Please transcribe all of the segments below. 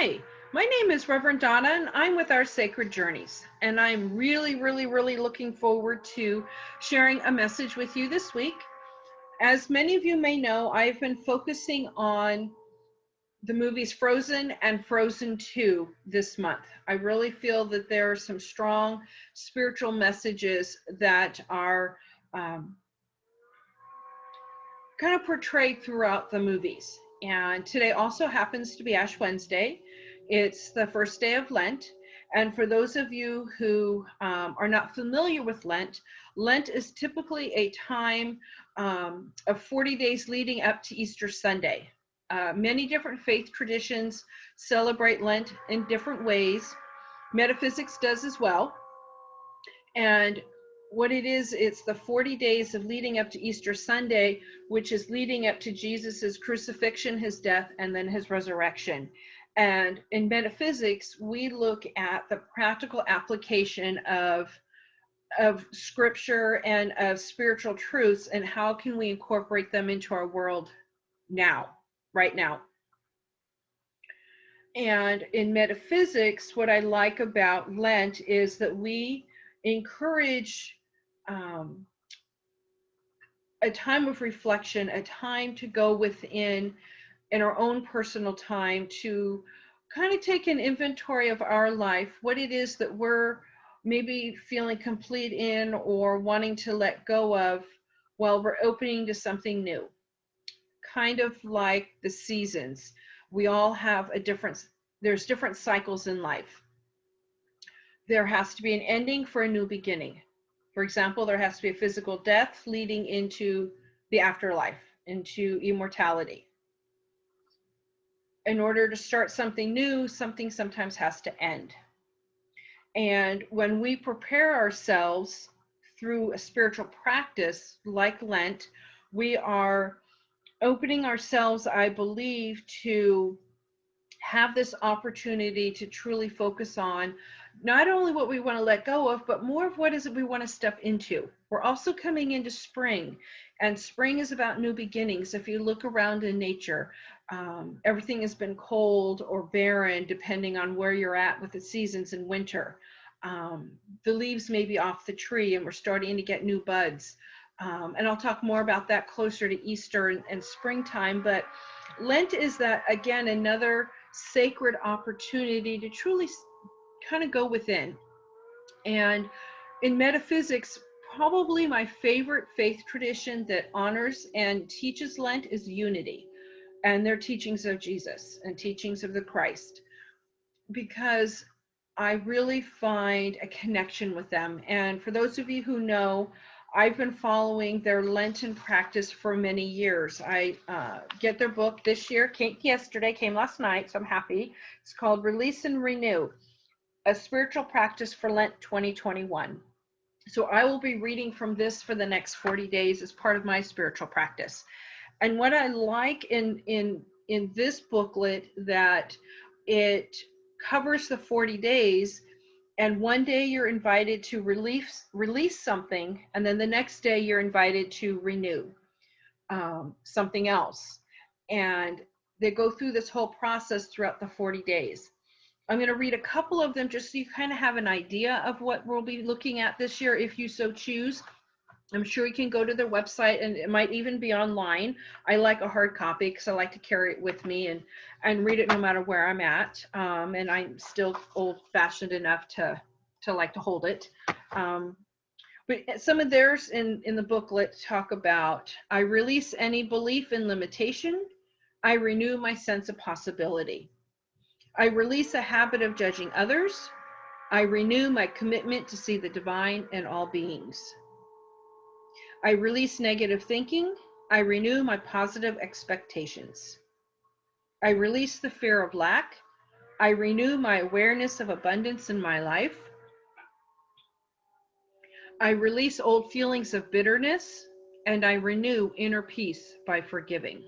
Hi, my name is Reverend Donna, and I'm with Our Sacred Journeys. And I'm really looking forward to sharing a message with you this week. As many of you may know, I've been focusing on the movies Frozen and Frozen 2 this month. I really feel that there are some strong spiritual messages that are kind of portrayed throughout the movies. And today also happens to be Ash Wednesday. It's the first day of Lent. And for those of you who are not familiar with Lent, Lent is typically a time of 40 days leading up to Easter Sunday. Many different faith traditions celebrate Lent in different ways. Metaphysics does as well. And what it is, it's the 40 days of leading up to Easter Sunday, which is leading up to Jesus's crucifixion, his death, and then his resurrection. And in metaphysics, we look at the practical application of scripture and of spiritual truths, and how can we incorporate them into our world now, right now. And in metaphysics, what I like about Lent is that we encourage a time of reflection, a time to go within in our own personal time to kind of take an inventory of our life, what it is that we're maybe feeling complete in or wanting to let go of while we're opening to something new. Kind of like the seasons. We all have there's different cycles in life. There has to be an ending for a new beginning. For example, there has to be a physical death leading into the afterlife, into immortality. In order to start something new, something sometimes has to end. And when we prepare ourselves through a spiritual practice like Lent, we are opening ourselves, I believe, to have this opportunity to truly focus on not only what we want to let go of, but more of what is it we want to step into. We're also coming into spring, and spring is about new beginnings. If you look around in nature, everything has been cold or barren depending on where you're at with the seasons in winter. The leaves may be off the tree and we're starting to get new buds. And I'll talk more about that closer to Easter and springtime, but Lent is that, again, another sacred opportunity to truly kind of go within. And in metaphysics, probably my favorite faith tradition that honors and teaches Lent is unity and their teachings of Jesus and teachings of the Christ, because I really find a connection with them. And for those of you who know, I've been following their Lenten practice for many years. I get their book this year, came last night, so I'm happy. It's called Release and Renew, a Spiritual Practice for Lent 2021. So I will be reading from this for the next 40 days as part of my spiritual practice. And what I like in this booklet, that it covers the 40 days, and one day you're invited to release something, and then the next day you're invited to renew something else. And they go through this whole process throughout the 40 days. I'm going to read a couple of them just so you kind of have an idea of what we'll be looking at this year if you so choose. I'm sure you can go to their website, and it might even be online. I like a hard copy because I like to carry it with me and read it no matter where I'm at. And I'm still old-fashioned enough to like to hold it. But some of theirs in the booklet talk about, I release any belief in limitation. I renew my sense of possibility. I release a habit of judging others. I renew my commitment to see the divine in all beings. I release negative thinking. I renew my positive expectations. I release the fear of lack. I renew my awareness of abundance in my life. I release old feelings of bitterness, and I renew inner peace by forgiving.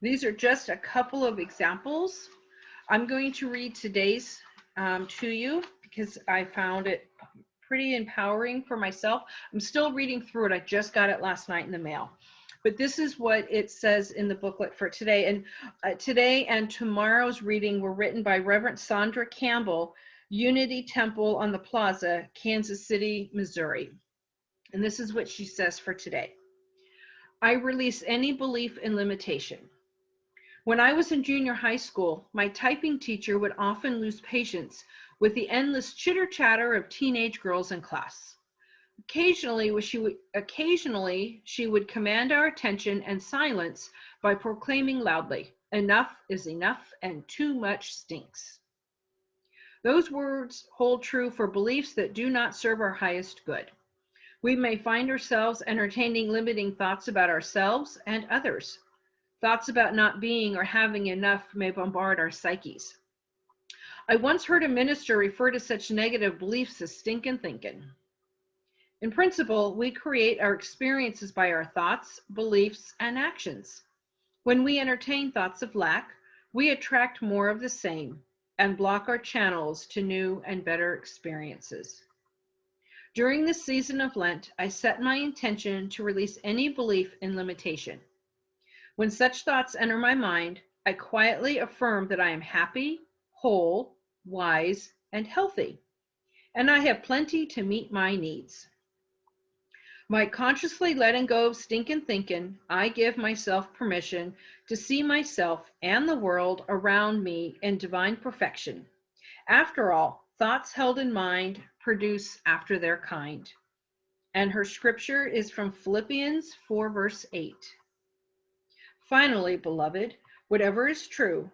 These are just a couple of examples. I'm going to read today's to you because I found it pretty empowering for myself. I'm still reading through it. I just got it last night in the mail. But this is what it says in the booklet for today. And today and tomorrow's reading were written by Reverend Sandra Campbell, Unity Temple on the Plaza, Kansas City, Missouri. And this is what she says for today. I release any belief in limitation. When I was in junior high school, my typing teacher would often lose patience with the endless chitter-chatter of teenage girls in class. Occasionally, she would command our attention and silence by proclaiming loudly, "Enough is enough and too much stinks." Those words hold true for beliefs that do not serve our highest good. We may find ourselves entertaining limiting thoughts about ourselves and others. Thoughts about not being or having enough may bombard our psyches. I once heard a minister refer to such negative beliefs as stinkin' thinkin'. In principle, we create our experiences by our thoughts, beliefs, and actions. When we entertain thoughts of lack, we attract more of the same and block our channels to new and better experiences. During this season of Lent, I set my intention to release any belief in limitation. When such thoughts enter my mind, I quietly affirm that I am happy, whole, wise, and healthy, and I have plenty to meet my needs. By consciously letting go of stinkin' thinkin', I give myself permission to see myself and the world around me in divine perfection. After all, thoughts held in mind produce after their kind. And her scripture is from Philippians 4, verse 8. Finally, beloved, whatever is true,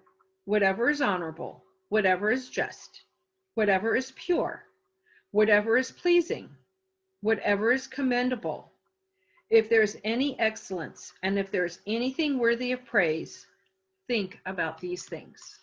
whatever is honorable, whatever is just, whatever is pure, whatever is pleasing, whatever is commendable, if there's any excellence and if there's anything worthy of praise, think about these things.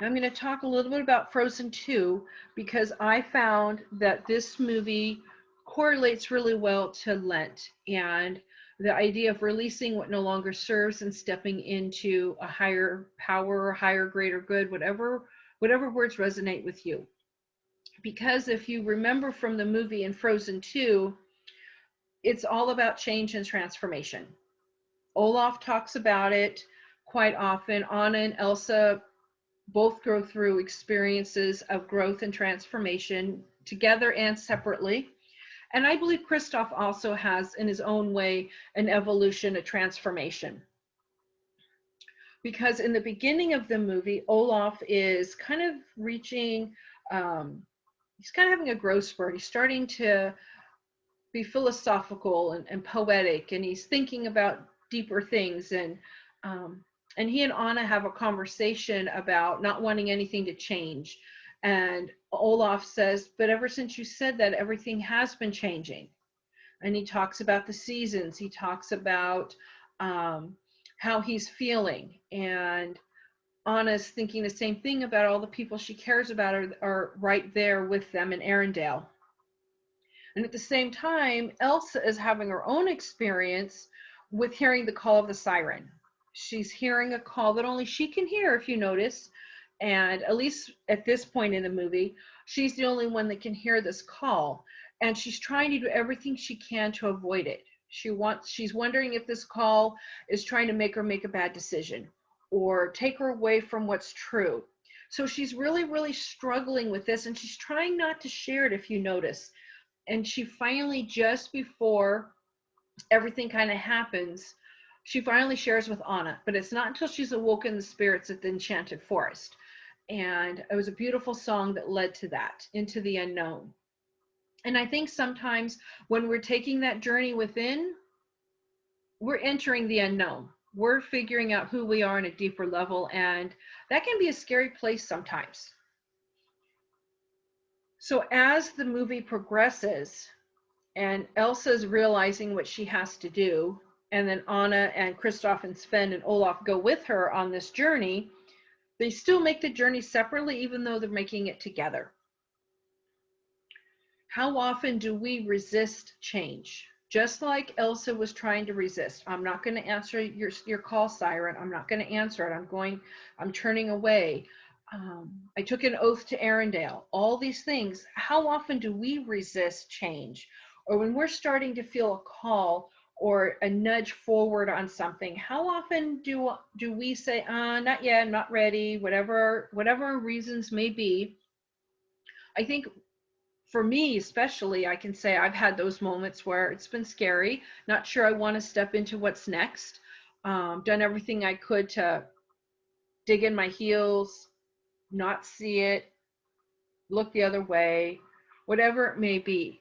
I'm going to talk a little bit about Frozen 2 because I found that this movie correlates really well to Lent and the idea of releasing what no longer serves and stepping into a higher power, higher, greater good, whatever words resonate with you. Because if you remember from the movie in Frozen 2, it's all about change and transformation. Olaf talks about it quite often. Anna and Elsa both go through experiences of growth and transformation together and separately. And I believe Kristoff also has, in his own way, an evolution, a transformation. Because in the beginning of the movie, Olaf is kind of reaching, he's kind of having a growth spurt. He's starting to be philosophical and poetic, and he's thinking about deeper things. And he and Anna have a conversation about not wanting anything to change. And Olaf says, but ever since you said that, everything has been changing. And he talks about the seasons. He talks about how he's feeling. And Anna's thinking the same thing about all the people she cares about are right there with them in Arendelle. And at the same time, Elsa is having her own experience with hearing the call of the siren. She's hearing a call that only she can hear, if you notice. And at least at this point in the movie, she's the only one that can hear this call. And she's trying to do everything she can to avoid it. She's wondering if this call is trying to make her make a bad decision or take her away from what's true. So she's really, really struggling with this, and she's trying not to share it, if you notice. And she finally, just before everything kind of happens, she finally shares with Anna, but it's not until she's awoken the spirits at the Enchanted Forest. And it was a beautiful song that led to that, Into the Unknown. And I think sometimes when we're taking that journey within, we're entering the unknown. We're figuring out who we are on a deeper level, and that can be a scary place sometimes. So as the movie progresses and Elsa's realizing what she has to do, and then Anna and Kristoff and Sven and Olaf go with her on this journey, they still make the journey separately, even though they're making it together. How often do we resist change? Just like Elsa was trying to resist. I'm not going to answer your call, siren. I'm not going to answer it. I'm turning away. I took an oath to Arendelle. All these things. How often do we resist change? Or when we're starting to feel a call, or a nudge forward on something, how often do we say, not yet, I'm not ready, whatever reasons may be? I think for me especially, I can say I've had those moments where it's been scary, not sure I want to step into what's next. Done everything I could to dig in my heels, not see it, look the other way, whatever it may be.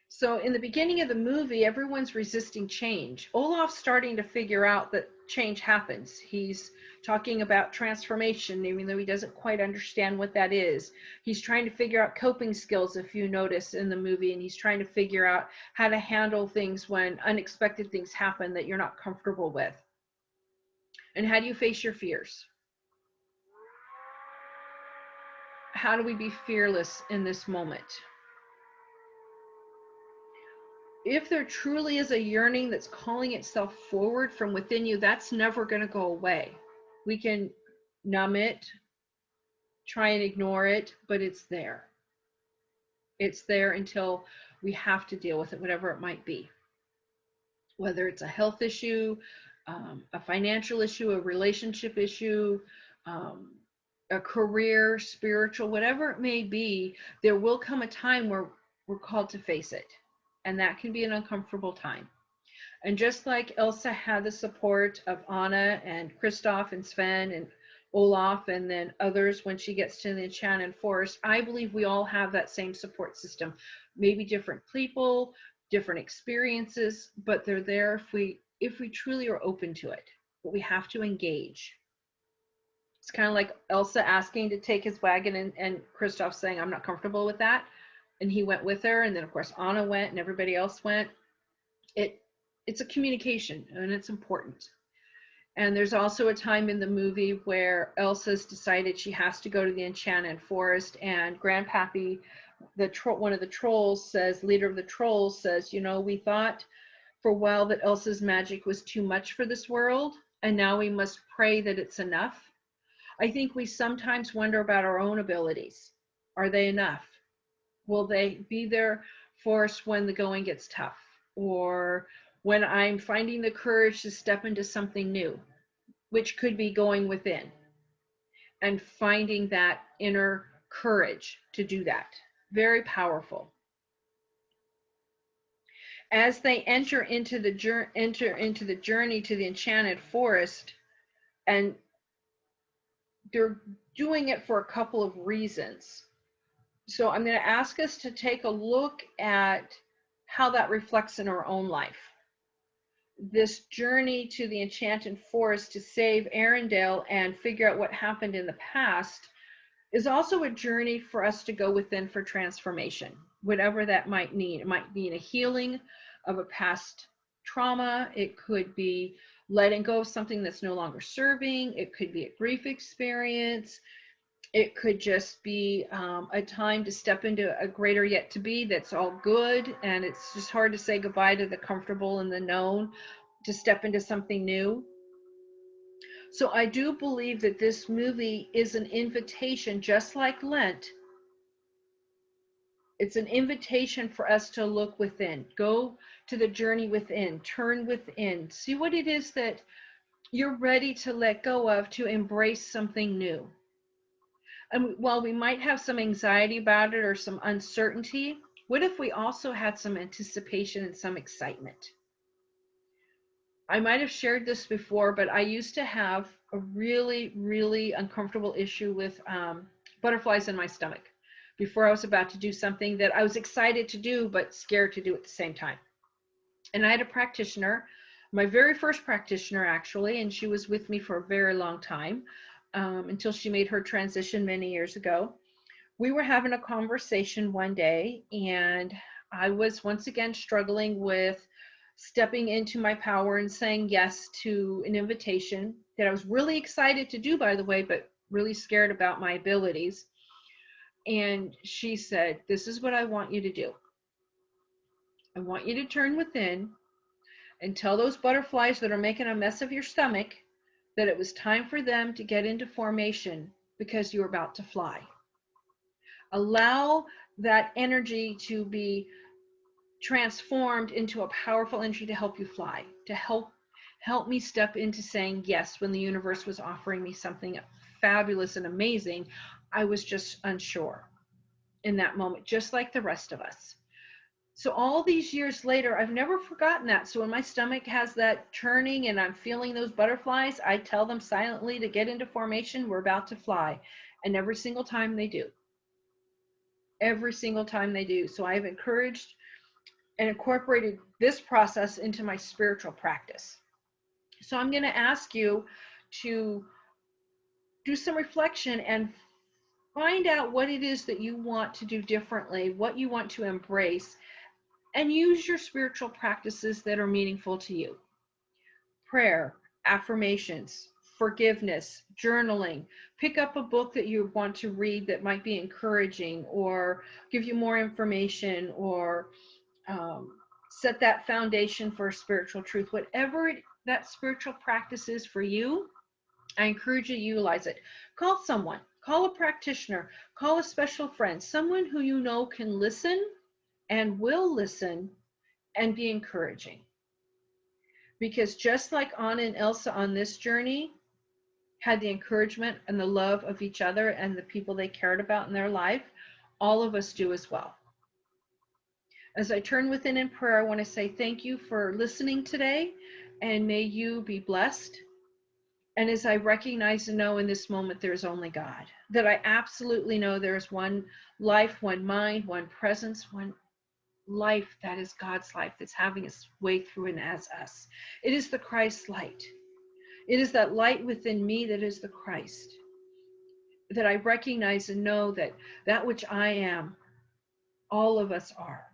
So in the beginning of the movie, everyone's resisting change. Olaf's starting to figure out that change happens. He's talking about transformation, even though he doesn't quite understand what that is. He's trying to figure out coping skills, if you notice in the movie, and he's trying to figure out how to handle things when unexpected things happen that you're not comfortable with. And how do you face your fears? How do we be fearless in this moment? If there truly is a yearning that's calling itself forward from within you, that's never going to go away. We can numb it, try and ignore it, but it's there. It's there until we have to deal with it, whatever it might be. Whether it's a health issue, a financial issue, a relationship issue, a career, spiritual, whatever it may be, there will come a time where we're called to face it. And that can be an uncomfortable time. And just like Elsa had the support of Anna and Kristoff and Sven and Olaf and then others when she gets to the Enchanted Forest, I believe we all have that same support system. Maybe different people, different experiences, but they're there if we truly are open to it. But we have to engage. It's kind of like Elsa asking to take his wagon and Kristoff saying, I'm not comfortable with that. And he went with her. And then, of course, Anna went and everybody else went. It's a communication, and it's important. And there's also a time in the movie where Elsa's decided she has to go to the Enchanted Forest, and Grandpappy, one of the trolls says, leader of the trolls says, we thought for a while that Elsa's magic was too much for this world, and now we must pray that it's enough. I think we sometimes wonder about our own abilities. Are they enough? Will they be there for us when the going gets tough? Or when I'm finding the courage to step into something new, which could be going within and finding that inner courage to do that. Very powerful. As they enter into the journey to the Enchanted Forest, and they're doing it for a couple of reasons. So I'm going to ask us to take a look at how that reflects in our own life. This journey to the Enchanted Forest to save Arendelle and figure out what happened in the past is also a journey for us to go within for transformation, whatever that might mean. It might mean a healing of a past trauma. It could be letting go of something that's no longer serving. It could be a grief experience. It could just be a time to step into a greater yet to be that's all good, and it's just hard to say goodbye to the comfortable and the known to step into something new. So I do believe that this movie is an invitation, just like Lent. It's an invitation for us to look within, go to the journey within, turn within, see what it is that you're ready to let go of to embrace something new. And while we might have some anxiety about it or some uncertainty, what if we also had some anticipation and some excitement? I might have shared this before, but I used to have a really, really uncomfortable issue with butterflies in my stomach before I was about to do something that I was excited to do, but scared to do at the same time. And I had a practitioner, my very first practitioner actually, and she was with me for a very long time. Until she made her transition many years ago. We were having a conversation one day, and I was once again struggling with stepping into my power and saying yes to an invitation that I was really excited to do, by the way, but really scared about my abilities. And she said, this is what I want you to do. I want you to turn within and tell those butterflies that are making a mess of your stomach that it was time for them to get into formation because you're about to fly. Allow that energy to be transformed into a powerful energy to help you fly, to help me step into saying yes when the universe was offering me something fabulous and amazing. I was just unsure in that moment, just like the rest of us. So all these years later, I've never forgotten that. So when my stomach has that churning and I'm feeling those butterflies, I tell them silently to get into formation. We're about to fly. And every single time they do. Every single time they do. So I've encouraged and incorporated this process into my spiritual practice. So I'm going to ask you to do some reflection and find out what it is that you want to do differently, what you want to embrace, and use your spiritual practices that are meaningful to you. Prayer, affirmations, forgiveness, journaling. Pick up a book that you want to read that might be encouraging or give you more information, or set that foundation for spiritual truth. Whatever that spiritual practice is for you, I encourage you to utilize it. Call someone, call a practitioner, call a special friend, someone who you know can listen and will listen and be encouraging. Because just like Anna and Elsa on this journey had the encouragement and the love of each other and the people they cared about in their life, all of us do as well. As I turn within in prayer, I want to say thank you for listening today, and may you be blessed. And as I recognize and know in this moment, there's only God, that I absolutely know there's one life, one mind, one presence, one life that is God's life that's having its way through and as us. It is the Christ light. It is that light within me that is the Christ, that I recognize and know that that which I am, all of us are.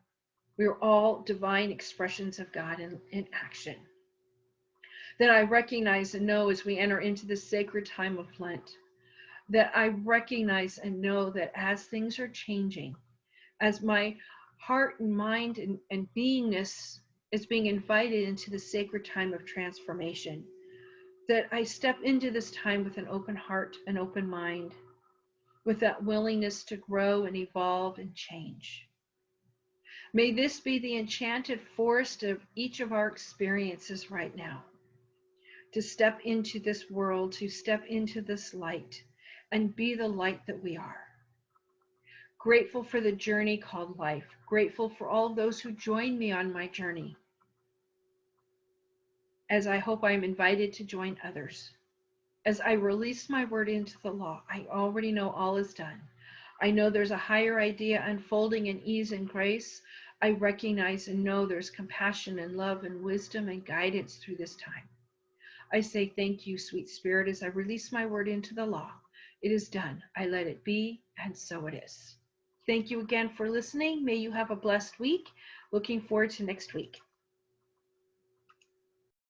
We are all divine expressions of God in action. That I recognize and know as we enter into this sacred time of Lent, that I recognize and know that as things are changing, as my heart and mind and beingness is being invited into the sacred time of transformation, that I step into this time with an open heart, an open mind, with that willingness to grow and evolve and change. May this be the enchanted forest of each of our experiences right now, to step into this world, to step into this light, and be the light that we are. Grateful for the journey called life. Grateful for all of those who joined me on my journey, as I hope I am invited to join others. As I release my word into the law, I already know all is done. I know there's a higher idea unfolding in ease and grace. I recognize and know there's compassion and love and wisdom and guidance through this time. I say thank you, sweet spirit, as I release my word into the law. It is done. I let it be, and so it is. Thank you again for listening. May you have a blessed week. Looking forward to next week.